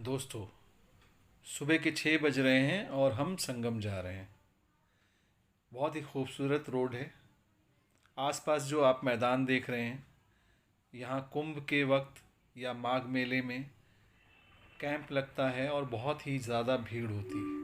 दोस्तों, सुबह के 6 बज रहे हैं और हम संगम जा रहे हैं। बहुत ही खूबसूरत रोड है। आसपास जो आप मैदान देख रहे हैं, यहाँ कुंभ के वक्त या माघ मेले में कैंप लगता है और बहुत ही ज़्यादा भीड़ होती है।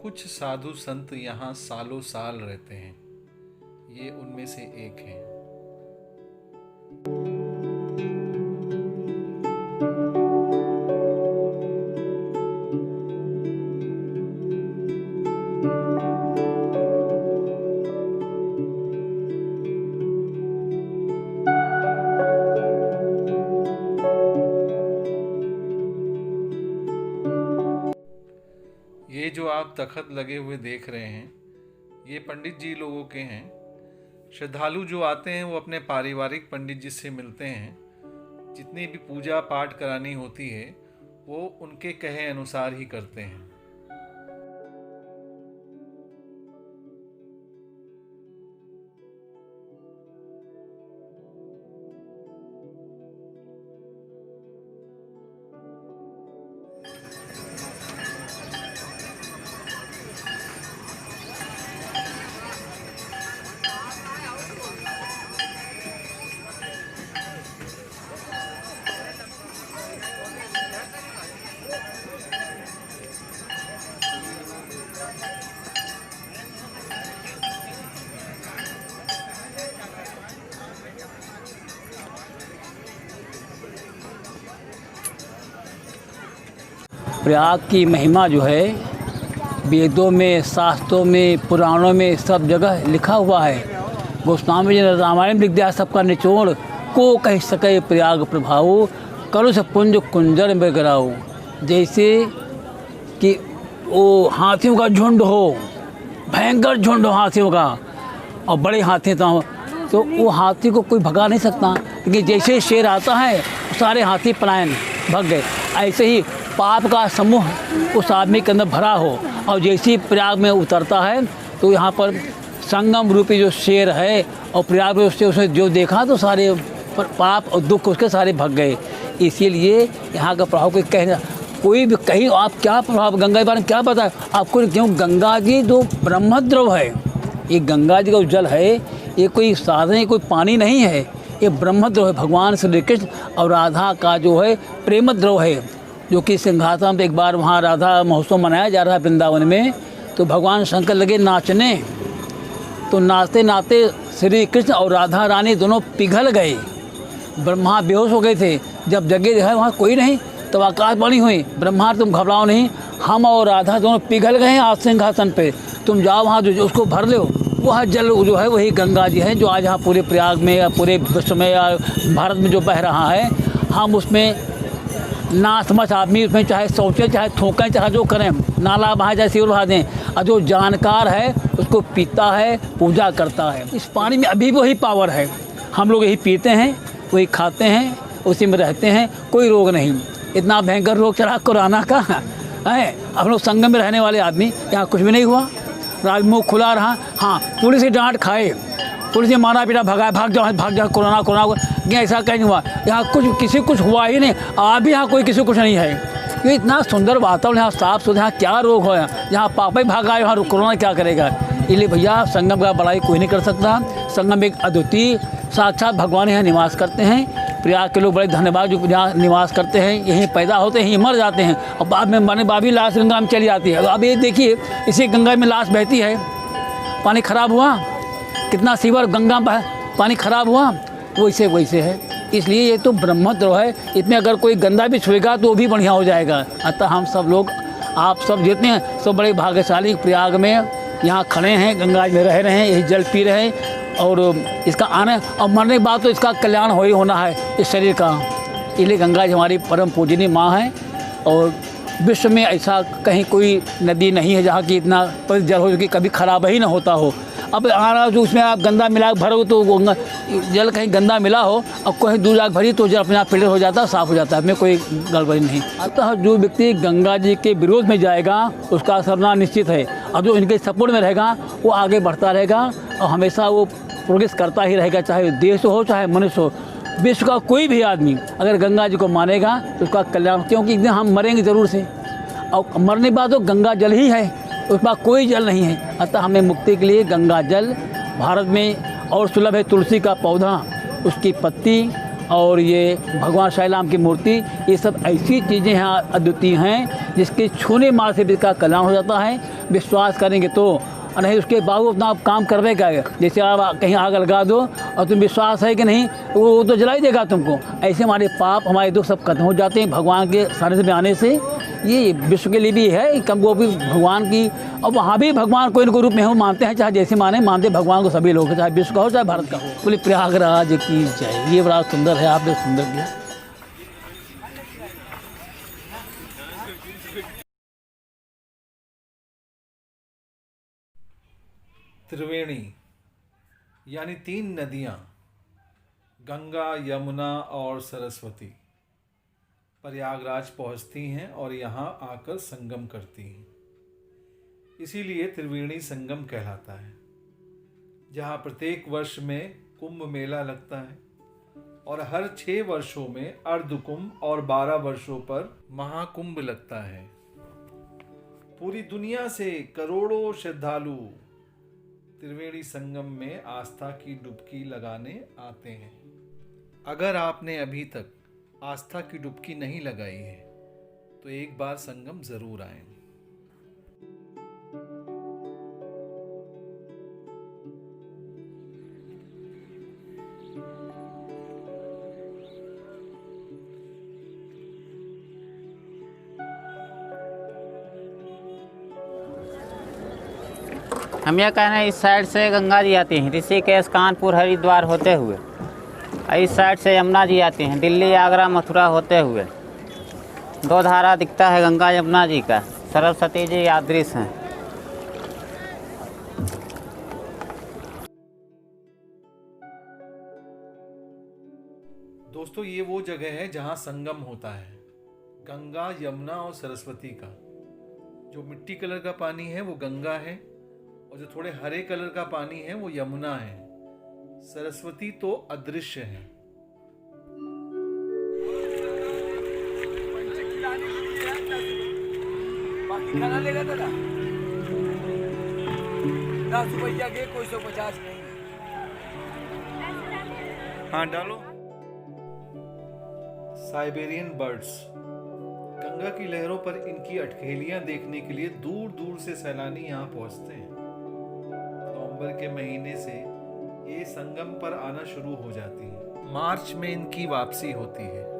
कुछ साधु संत यहाँ सालों साल रहते हैं। ये उनमें से एक हैं। ये जो आप तखत लगे हुए देख रहे हैं, ये पंडित जी लोगों के हैं। श्रद्धालु जो आते हैं वो अपने पारिवारिक पंडित जी से मिलते हैं। जितनी भी पूजा पाठ करानी होती है वो उनके कहे अनुसार ही करते हैं। प्रयाग की महिमा जो है वेदों में, शास्त्रों में, पुराणों में सब जगह लिखा हुआ है। गोस्वामी जी ने रामायण लिख दिया, सबका निचोड़ को कह सके प्रयाग प्रभाव, करो से पुंज कुंजर में गिराओ। जैसे कि वो हाथियों का झुंड हो, भयंकर झुंड हो हाथियों का, और बड़े हाथी तो वो हाथी को कोई भगा नहीं सकता। लेकिन जैसे शेर आता है सारे हाथी पलायन भग गए। ऐसे ही पाप का समूह उस आदमी के अंदर भरा हो और जैसे ही प्रयाग में उतरता है तो यहाँ पर संगम रूपी जो शेर है और प्रयाग में उसने जो देखा तो सारे पाप और दुख उसके सारे भग गए। इसीलिए यहाँ का प्रभाव कोई भी कहीं आप क्या प्रभाव गंगा के बारे में क्या पता है आपको? क्यों? गंगा जी जो ब्रह्मद्रव है, ये गंगा जी का जल है, ये कोई साधन, कोई पानी नहीं है, ये ब्रह्मद्रव है। भगवान श्री कृष्ण और राधा का जो है प्रेमद्रव है, जो कि सिंहासन पे एक बार वहाँ राधा महोत्सव मनाया जा रहा है वृंदावन में। तो भगवान शंकर लगे नाचने, तो नाचते नाचते श्री कृष्ण और राधा रानी दोनों पिघल गए। ब्रह्मा बेहोश हो गए थे। जब जगह देखा वहाँ कोई नहीं, तब आकाशवाणी हुई, ब्रह्मा तुम घबराओ नहीं, हम और राधा दोनों पिघल गए हैं आज सिंहासन पे, तुम जाओ वहाँ जो उसको भर लो। वह जल जो है वही गंगा जी है, जो आज यहाँ पूरे प्रयाग में या पूरे विश्व में या भारत में जो बह रहा है। हम उसमें ना समझ आदमी उसमें चाहे सोचें, चाहे थूकें, चाहे जो करें, नाला बहा जाए सिर बहा दें, और जो जानकार है उसको पीता है, पूजा करता है। इस पानी में अभी वही पावर है। हम लोग यही पीते हैं, वही खाते हैं, उसी में रहते हैं, कोई रोग नहीं। इतना भयंकर रोग चला कोरोना का है। हम लोग संगम में रहने वाले आदमी, यहाँ कुछ भी नहीं हुआ, राजमुख खुला रहा। हाँ, पुलिस की डांट खाए, पुलिस ने मारा पीटा, भगाया, भाग जाओ कोरोना ऐसा कहीं नहीं हुआ। यहाँ किसी कुछ हुआ ही नहीं। अभी यहाँ कोई किसी कुछ नहीं है। ये इतना सुंदर वातावरण, यहाँ साफ सुथरा, यहाँ क्या रोग हो, यहाँ पापा ही भागा, यहाँ कोरोना क्या करेगा? इसलिए भैया संगम का बड़ाई कोई नहीं कर सकता। संगम एक अद्वितीय साक्षात भगवान यहाँ निवास करते हैं। प्रयाग के लोग बड़े धन्यवाद जो यहाँ निवास करते हैं, यहीं पैदा होते हैं, यहीं मर जाते हैं और बाद में मरने बाद भी लाश गंगा में चली जाती है। अब ये देखिए, इसी गंगा में लाश बहती है, पानी खराब हुआ, कितना सीवर गंगा में पानी खराब हुआ, वैसे है। इसलिए ये तो ब्रह्मद्रव है, इसमें अगर कोई गंदा भी छुएगा तो वो भी बढ़िया हो जाएगा। अतः हम सब लोग, आप सब जितने हैं, सब बड़े भाग्यशाली प्रयाग में यहाँ खड़े हैं, गंगा में रह रहे हैं, यही जल पी रहे हैं। और इसका आने और मरने के बाद तो इसका कल्याण हो ही होना है इस शरीर का। इसलिए गंगा जी हमारी परम पूजनीय माँ है और विश्व में ऐसा कहीं कोई नदी नहीं है जहाँ की इतना पवित्र जल हो जो कि कभी खराब ही ना होता हो। अब आना जो उसमें आप गंदा मिला के भरोगे तो जल कहीं गंदा मिला हो और कहीं दूर जाकर भरी तो जल अपने आप फिल्टर हो जाता है, साफ़ हो जाता है, उसमें कोई गड़बड़ी नहीं। अतः जो व्यक्ति गंगा जी के विरोध में जाएगा उसका असरना निश्चित है, और जो इनके सपोर्ट में रहेगा वो आगे बढ़ता रहेगा और हमेशा वो प्रोग्रेस करता ही रहेगा, चाहे देश हो चाहे मनुष्य हो। विश्व का कोई भी आदमी अगर गंगा जी को मानेगा तो उसका कल्याण, क्योंकि एक दिन हम मरेंगे ज़रूर से, और मरने के बाद तो गंगा जल ही है, उस पर कोई जल नहीं है। अतः हमें मुक्ति के लिए गंगा जल भारत में और सुलभ है। तुलसी का पौधा, उसकी पत्ती और ये भगवान श्री राम की मूर्ति, ये सब ऐसी चीज़ें यहाँ अद्वितीय हैं जिसके छूने मार से भी इसका कल्याण हो जाता है। विश्वास करेंगे तो, नहीं उसके बाबू अपना आप काम करने का है। जैसे आप कहीं आग लगा दो और तुम विश्वास है कि नहीं, वो तो जला ही देगा तुमको। ऐसे हमारे पाप हमारे दुख सब खत्म हो जाते हैं भगवान के सानिध्य में आने से। ये विश्व के लिए भी है कि वो भी भगवान की, और वहाँ भी भगवान कोई न कोई रूप में हो मानते हैं, चाहे जैसे मानते भगवान को सभी लोग, चाहे विश्व का हो चाहे भारत का हो। बोले प्रयागराज की जय। ये बड़ा सुंदर है, आपने सुंदर किया। त्रिवेणी यानी 3 नदियाँ, गंगा, यमुना और सरस्वती प्रयागराज पहुँचती हैं और यहाँ आकर संगम करती हैं। इसीलिए त्रिवेणी संगम कहलाता है, जहाँ प्रत्येक वर्ष में कुंभ मेला लगता है और हर 6 वर्षों में अर्धकुंभ और 12 वर्षों पर महाकुंभ लगता है। पूरी दुनिया से करोड़ों श्रद्धालु त्रिवेणी संगम में आस्था की डुबकी लगाने आते हैं। अगर आपने अभी तक आस्था की डुबकी नहीं लगाई है तो एक बार संगम जरूर आएं। हम यह कह रहे हैं इस साइड से गंगा जी आती हैं, ऋषिकेश, कानपुर, हरिद्वार होते हुए। इस साइड से यमुना जी आती हैं, दिल्ली, आगरा, मथुरा होते हुए। 2 धारा दिखता है गंगा यमुना जी का। सरस्वती जी यादृश हैं। दोस्तों, ये वो जगह है जहाँ संगम होता है गंगा, यमुना और सरस्वती का। जो मिट्टी कलर का पानी है वो गंगा है, और जो थोड़े हरे कलर का पानी है वो यमुना है। सरस्वती तो अदृश्य है। खाना लेगा दादा? 10 रुपया के, कोई 150 नहीं। हाँ डालो। साइबेरियन बर्ड्स, गंगा की लहरों पर इनकी अटखेलियां देखने के लिए दूर दूर से सैलानी यहाँ पहुँचते हैं। नवंबर के महीने से ये संगम पर आना शुरू हो जाती है। मार्च में इनकी वापसी होती है।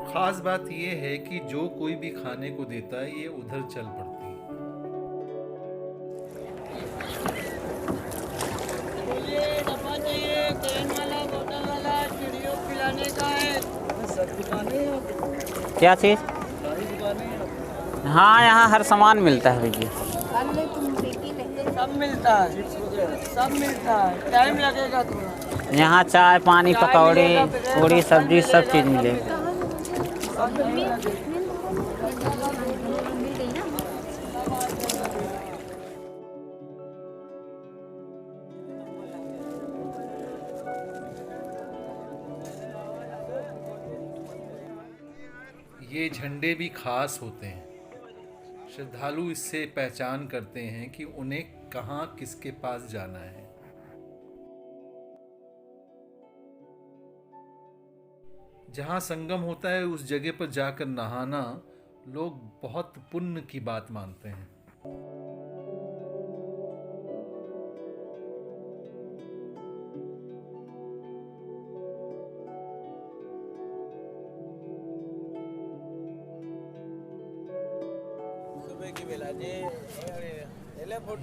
खास बात यह है कि जो कोई भी खाने को देता है ये उधर चल पड़ती है। क्या चीज़? हाँ, यहाँ हर सामान मिलता है भैया। सब मिलता है, सब मिलता है। टाइम लगेगा थोड़ा। यहाँ चाय, पानी, पकौड़ी, पूरी, सब्जी, सब चीज़ मिलेगी। ये झंडे भी खास होते हैं। श्रद्धालु इससे पहचान करते हैं कि उन्हें कहाँ किसके पास जाना है। जहाँ संगम होता है उस जगह पर जाकर नहाना लोग बहुत पुण्य की बात मानते हैं।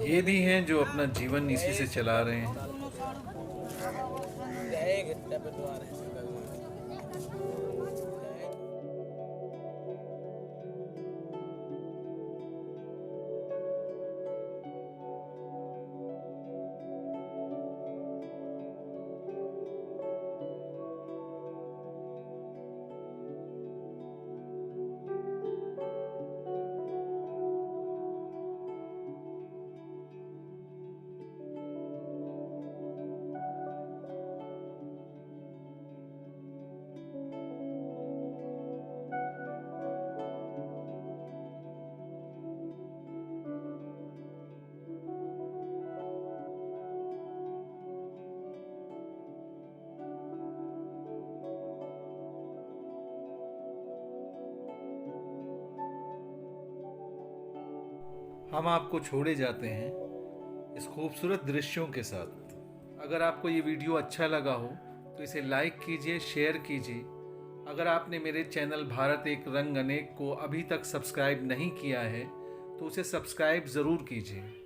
ये भी हैं जो अपना जीवन इसी से चला रहे हैं। हम आपको छोड़े जाते हैं इस खूबसूरत दृश्यों के साथ। अगर आपको ये वीडियो अच्छा लगा हो तो इसे लाइक कीजिए, शेयर कीजिए। अगर आपने मेरे चैनल भारत एक रंग अनेक को अभी तक सब्सक्राइब नहीं किया है तो उसे सब्सक्राइब ज़रूर कीजिए।